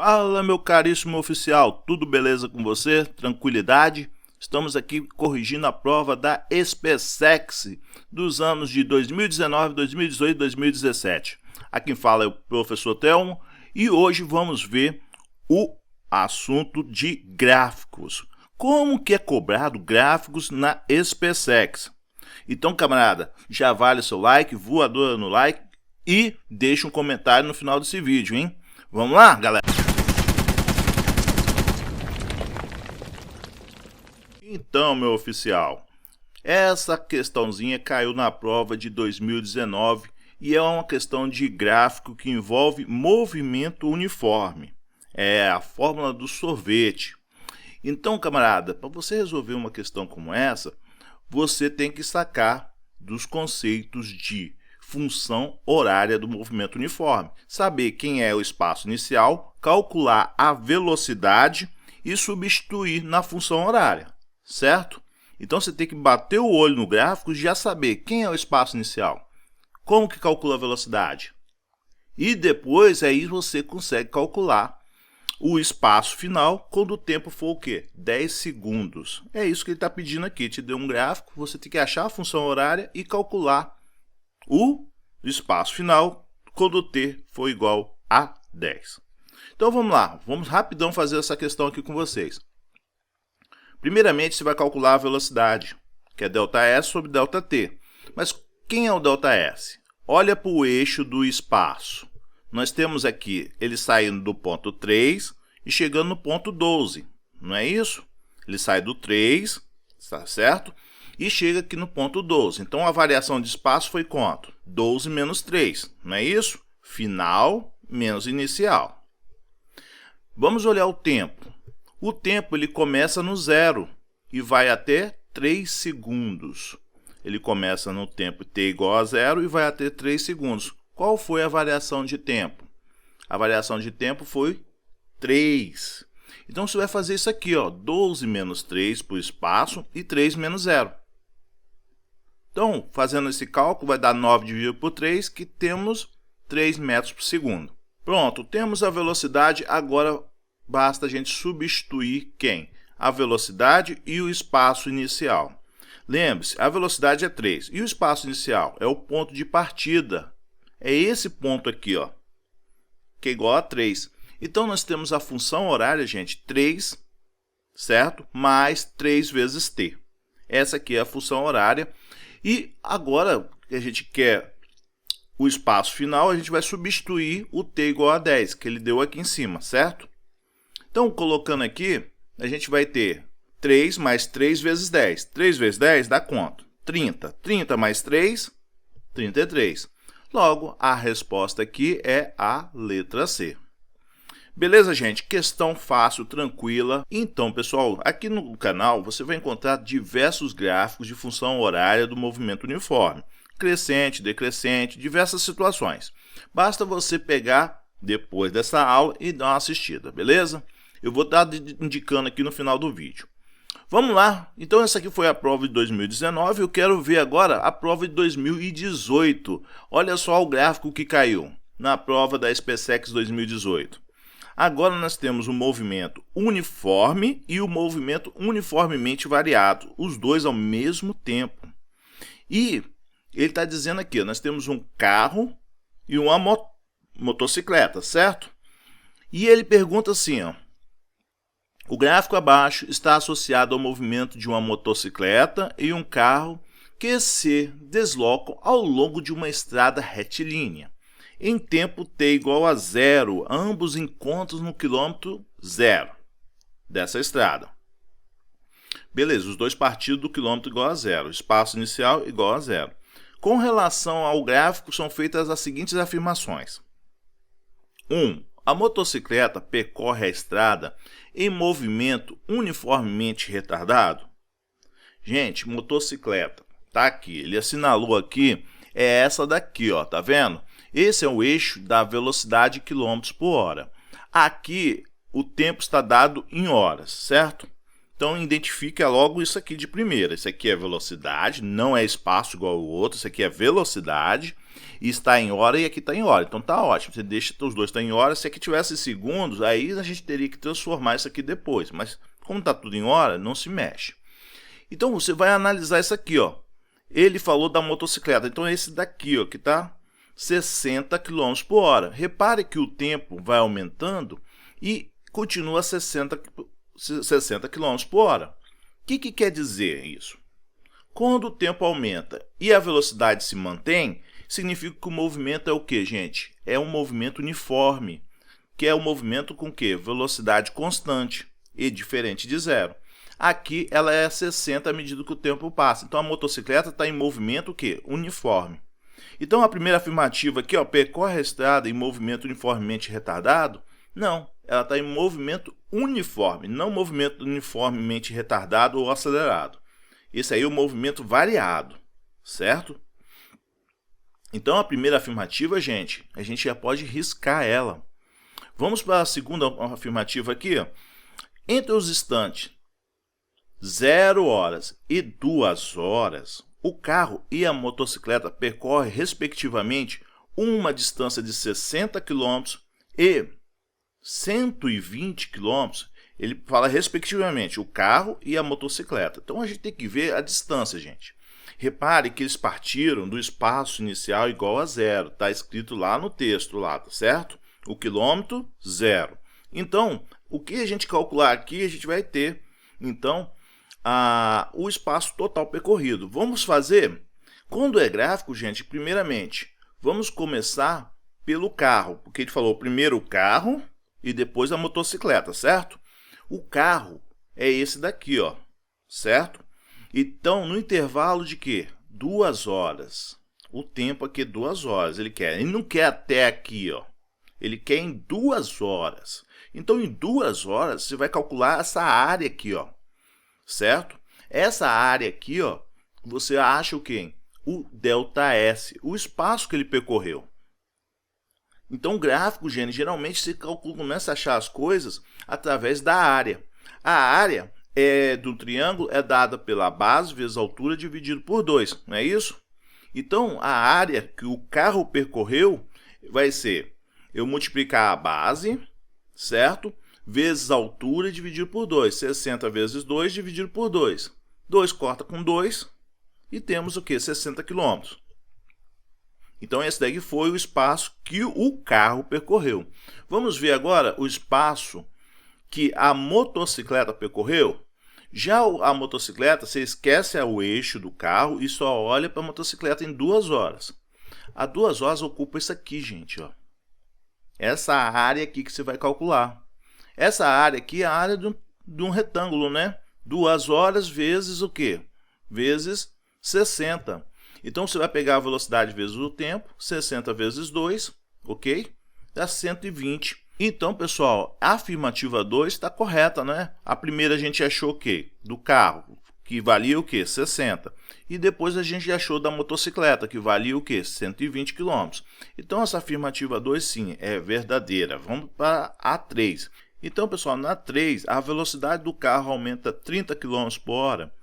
Fala, meu caríssimo oficial, tudo beleza com você? Tranquilidade? Estamos aqui corrigindo a prova da SpaceX dos anos de 2019, 2018 e 2017. Aqui quem fala é o professor Telmo e hoje vamos ver o assunto de gráficos. Como que é cobrado gráficos na SpaceX? Então, camarada, já vale seu like, voadora no like e deixa um comentário no final desse vídeo, hein? Vamos lá, galera? Então, meu oficial, essa questãozinha caiu na prova de 2019 e é uma questão de gráfico que envolve movimento uniforme. É a fórmula do sorvete. Então, camarada, para você resolver uma questão como essa, você tem que sacar dos conceitos de função horária do movimento uniforme, saber quem é o espaço inicial, calcular a velocidade e substituir na função horária, certo? Então você tem que bater o olho no gráfico e já saber quem é o espaço inicial, como que calcula a velocidade. E depois aí você consegue calcular o espaço final quando o tempo for o quê? 10 segundos. É isso que ele está pedindo aqui, te deu um gráfico, você tem que achar a função horária e calcular o espaço final quando o t for igual a 10. Então vamos lá, vamos rapidão fazer essa questão aqui com vocês. Primeiramente você vai calcular a velocidade, que é ΔS sobre ΔT. Mas quem é o ΔS? Olha para o eixo do espaço. Nós temos aqui ele saindo do ponto 3 e chegando no ponto 12, não é isso? Ele sai do 3, tá certo? E chega aqui no ponto 12. Então a variação de espaço foi quanto? 12 menos 3, não é isso? Final menos inicial. Vamos olhar o tempo. O tempo ele começa no 0 e vai até 3 segundos. Ele começa no tempo t igual a 0 e vai até 3 segundos. Qual foi a variação de tempo? A variação de tempo foi 3. Então você vai fazer isso aqui, ó, 12 menos 3 para o espaço e 3 menos 0. Então, fazendo esse cálculo, vai dar 9 dividido por 3, que temos 3 metros por segundo. Pronto, temos a velocidade, agora basta a gente substituir quem? A velocidade e o espaço inicial. Lembre-se, a velocidade é 3 e o espaço inicial é o ponto de partida. É esse ponto aqui, ó, que é igual a 3. Então, nós temos a função horária, gente, 3, certo? Mais 3 vezes t. Essa aqui é a função horária. E agora que a gente quer o espaço final, a gente vai substituir o t igual a 10, que ele deu aqui em cima, certo? Então, colocando aqui, a gente vai ter 3 mais 3 vezes 10. 3 vezes 10 dá quanto? 30. 30 mais 3, 33. Logo, a resposta aqui é a letra C. Beleza, gente? Questão fácil, tranquila. Então, pessoal, aqui no canal você vai encontrar diversos gráficos de função horária do movimento uniforme. Crescente, decrescente, diversas situações. Basta você pegar depois dessa aula e dar uma assistida, beleza? Eu vou estar indicando aqui no final do vídeo. Vamos lá, então essa aqui foi a prova de 2019, eu quero ver agora a prova de 2018. Olha só o gráfico que caiu na prova da SpaceX 2018. Agora nós temos o movimento uniforme e o movimento uniformemente variado, os dois ao mesmo tempo. E ele está dizendo aqui, nós temos um carro e uma motocicleta, certo? E ele pergunta assim, ó, o gráfico abaixo está associado ao movimento de uma motocicleta e um carro que se deslocam ao longo de uma estrada retilínea. Em tempo t igual a 0, ambos encontram no quilômetro 0 dessa estrada. Beleza, os dois partidos do quilômetro igual a 0, espaço inicial igual a 0. Com relação ao gráfico, são feitas as seguintes afirmações. 1. A motocicleta percorre a estrada em movimento uniformemente retardado. Gente, motocicleta, tá aqui, ele assinalou aqui, é essa daqui, ó, tá vendo? Esse é o eixo da velocidade km por hora. Aqui o tempo está dado em horas, certo? Então identifica logo isso aqui de primeira. Isso aqui é velocidade, não é espaço igual ao outro, isso aqui é velocidade. E está em hora e aqui está em hora. Então tá ótimo. Você deixa os dois em hora. Se aqui tivesse segundos, aí a gente teria que transformar isso aqui depois. Mas como está tudo em hora, não se mexe. Então você vai analisar isso aqui, ó. Ele falou da motocicleta. Então é esse daqui, ó, que está 60 km por hora. Repare que o tempo vai aumentando e continua 60 km por hora. O que quer dizer isso? Quando o tempo aumenta e a velocidade se mantém, significa que o movimento é o que, gente? É um movimento uniforme, que é um movimento com que? Velocidade constante e diferente de zero. Aqui ela é 60 à medida que o tempo passa. Então a motocicleta está em movimento o quê? Uniforme. Então a primeira afirmativa aqui, ó, percorre a estrada em movimento uniformemente retardado? Não, ela está em movimento uniforme, não movimento uniformemente retardado ou acelerado. Esse aí é o movimento variado, certo? Então a primeira afirmativa, gente, a gente já pode riscar ela. Vamos para a segunda afirmativa aqui, ó. Entre os instantes 0 horas e 2 horas, o carro e a motocicleta percorrem, respectivamente, uma distância de 60 km e 120 km. Ele fala, respectivamente, o carro e a motocicleta. Então, a gente tem que ver a distância, gente. Repare que eles partiram do espaço inicial igual a zero. Está escrito lá no texto, lá, tá certo? O quilômetro, zero. Então, o que a gente calcular aqui, a gente vai ter, então, o espaço total percorrido. Vamos fazer, quando é gráfico, gente, primeiramente, vamos começar pelo carro, porque ele falou primeiro o carro e depois a motocicleta, certo? O carro é esse daqui, ó, certo? Então, no intervalo de quê? 2 horas. O tempo aqui é 2 horas, ele quer. Ele não quer até aqui, ó. Ele quer em 2 horas. Então, em 2 horas, você vai calcular essa área aqui, ó. Certo? Essa área aqui, ó, você acha o quê? O ΔS, o espaço que ele percorreu. Então, o gráfico, gente, geralmente você começa a achar as coisas através da área. A área do triângulo é dada pela base vezes a altura dividido por 2, não é isso? Então, a área que o carro percorreu vai ser, eu multiplicar a base, certo? Vezes a altura dividido por 2. 60 vezes 2 dividido por 2. 2 corta com 2 e temos o que? 60 km. Então, esse daqui foi o espaço que o carro percorreu. Vamos ver agora o espaço que a motocicleta percorreu. Já a motocicleta, você esquece o eixo do carro e só olha para a motocicleta em 2 horas. A 2 horas ocupa isso aqui, gente, ó. Essa área aqui que você vai calcular. Essa área aqui é a área de um retângulo, né? 2 horas vezes o quê? Vezes 60. Então, você vai pegar a velocidade vezes o tempo, 60 vezes 2, ok? Dá 120. Então, pessoal, a afirmativa 2 está correta, né? A primeira a gente achou o quê? Do carro, que valia o quê? 60. E depois a gente achou da motocicleta, que valia o quê? 120 km. Então, essa afirmativa 2, sim, é verdadeira. Vamos para a 3. Então, pessoal, na 3, a velocidade do carro aumenta 30 km por hora.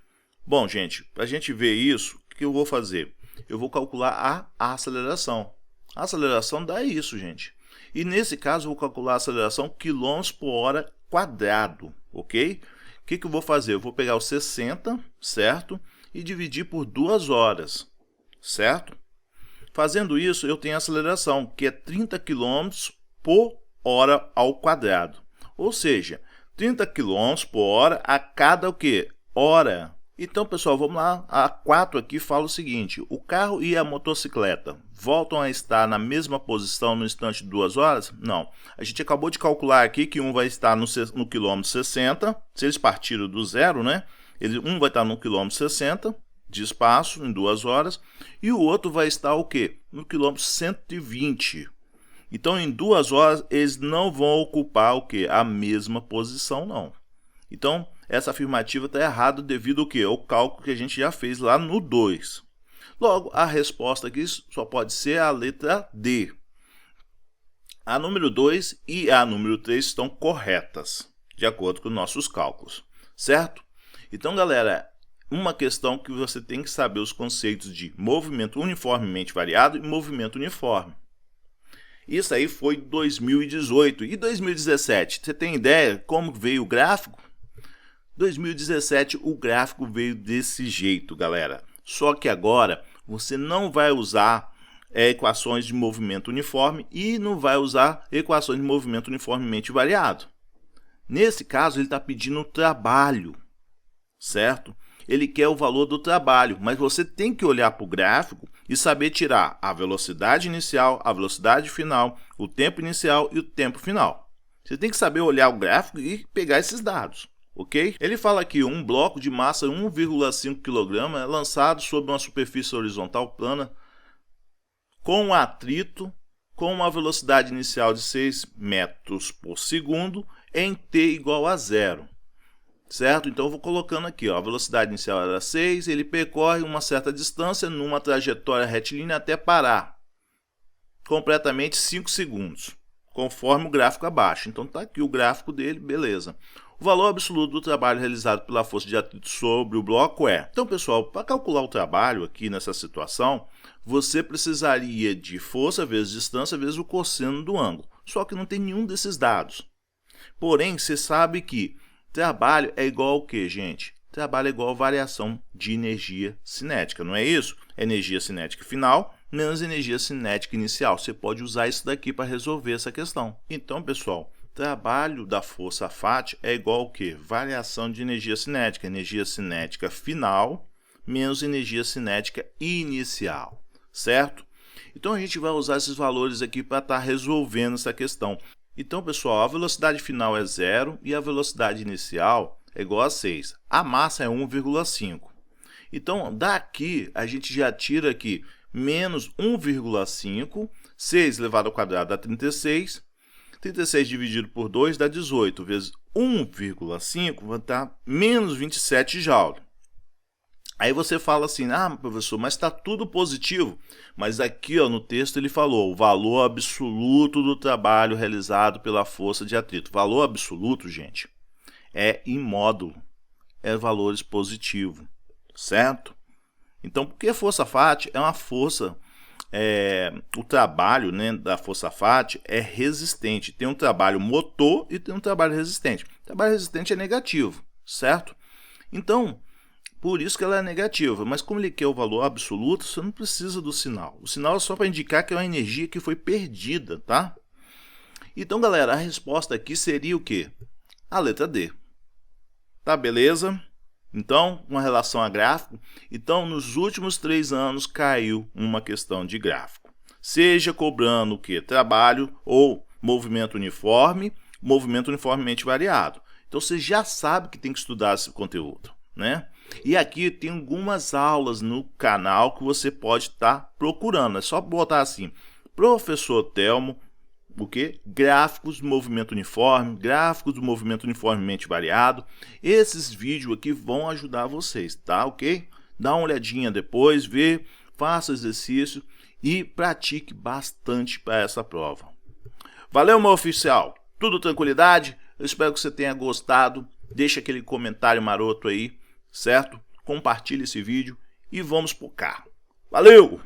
Bom, gente, para a gente ver isso, o que eu vou fazer? Eu vou calcular a aceleração. A aceleração dá isso, gente. E nesse caso, eu vou calcular a aceleração quilômetros por hora quadrado, ok? O que eu vou fazer? Eu vou pegar o 60, certo? E dividir por 2 horas, certo? Fazendo isso, eu tenho a aceleração, que é 30 km por hora ao quadrado. Ou seja, 30 km por hora a cada o quê? Hora. Então, pessoal, vamos lá. A 4 aqui fala o seguinte: o carro e a motocicleta voltam a estar na mesma posição no instante de 2 horas? Não. A gente acabou de calcular aqui que um vai estar no quilômetro 60. Se eles partiram do zero, né? Um vai estar no quilômetro 60 de espaço em 2 horas e o outro vai estar o quê? No quilômetro 120. Então, em 2 horas, eles não vão ocupar o quê? A mesma posição, não. Então, essa afirmativa está errada devido ao quê? Ao cálculo que a gente já fez lá no 2. Logo, a resposta aqui só pode ser a letra D. A número 2 e a número 3 estão corretas, de acordo com nossos cálculos, certo? Então, galera, uma questão que você tem que saber os conceitos de movimento uniformemente variado e movimento uniforme. Isso aí foi 2018. E 2017? Você tem ideia como veio o gráfico? 2017 o gráfico veio desse jeito, galera. Só que agora você não vai usar equações de movimento uniforme e não vai usar equações de movimento uniformemente variado. Nesse caso, ele está pedindo trabalho, certo? Ele quer o valor do trabalho, mas você tem que olhar para o gráfico e saber tirar a velocidade inicial, a velocidade final, o tempo inicial e o tempo final. Você tem que saber olhar o gráfico e pegar esses dados, ok? Ele fala aqui, um bloco de massa 1,5 kg é lançado sobre uma superfície horizontal plana com atrito com uma velocidade inicial de 6 metros por segundo em t igual a 0. Certo? Então eu vou colocando aqui, ó, a velocidade inicial era 6, ele percorre uma certa distância numa trajetória retilínea até parar. Completamente 5 segundos, conforme o gráfico abaixo. Então tá aqui o gráfico dele, beleza. O valor absoluto do trabalho realizado pela força de atrito sobre o bloco é... Então, pessoal, para calcular o trabalho aqui nessa situação, você precisaria de força vezes distância vezes o cosseno do ângulo. Só que não tem nenhum desses dados. Porém, você sabe que trabalho é igual ao que, gente? Trabalho é igual a variação de energia cinética, não é isso? Energia cinética final menos energia cinética inicial. Você pode usar isso daqui para resolver essa questão. Então, pessoal, trabalho da força FAT é igual ao que? Variação de energia cinética final menos energia cinética inicial, certo? Então, a gente vai usar esses valores aqui para estar resolvendo essa questão. Então, pessoal, a velocidade final é 0 e a velocidade inicial é igual a 6. A massa é 1,5. Então, daqui, a gente já tira aqui menos 1,5, 6 elevado ao quadrado dá 36. 36 dividido por 2 dá 18, vezes 1,5 vai dar menos 27 joules. Aí você fala assim, ah, professor, mas está tudo positivo. Mas aqui ó, no texto ele falou o valor absoluto do trabalho realizado pela força de atrito. Valor absoluto, gente, é em módulo, é valores positivos, certo? Então, porque força FAT é uma força, o trabalho, né, da força FAT é resistente. Tem um trabalho motor e tem um trabalho resistente. O trabalho resistente é negativo, certo? Então, por isso que ela é negativa, mas como ele quer o valor absoluto, você não precisa do sinal. O sinal é só para indicar que é uma energia que foi perdida, tá? Então, galera, a resposta aqui seria o quê? A letra D. Tá, beleza? Então, com relação a gráfico, então nos últimos 3 anos caiu uma questão de gráfico. Seja cobrando o quê? Trabalho ou movimento uniformemente variado. Então, você já sabe que tem que estudar esse conteúdo, né? E aqui tem algumas aulas no canal que você pode estar procurando. É só botar assim, professor Telmo, o que? Gráficos do movimento uniforme, gráficos do movimento uniformemente variado. Esses vídeos aqui vão ajudar vocês, tá? Ok? Dá uma olhadinha depois, vê, faça exercício e pratique bastante para essa prova. Valeu, meu oficial! Tudo tranquilidade? Eu espero que você tenha gostado. Deixa aquele comentário maroto aí, certo? Compartilhe esse vídeo e vamos pro carro. Valeu!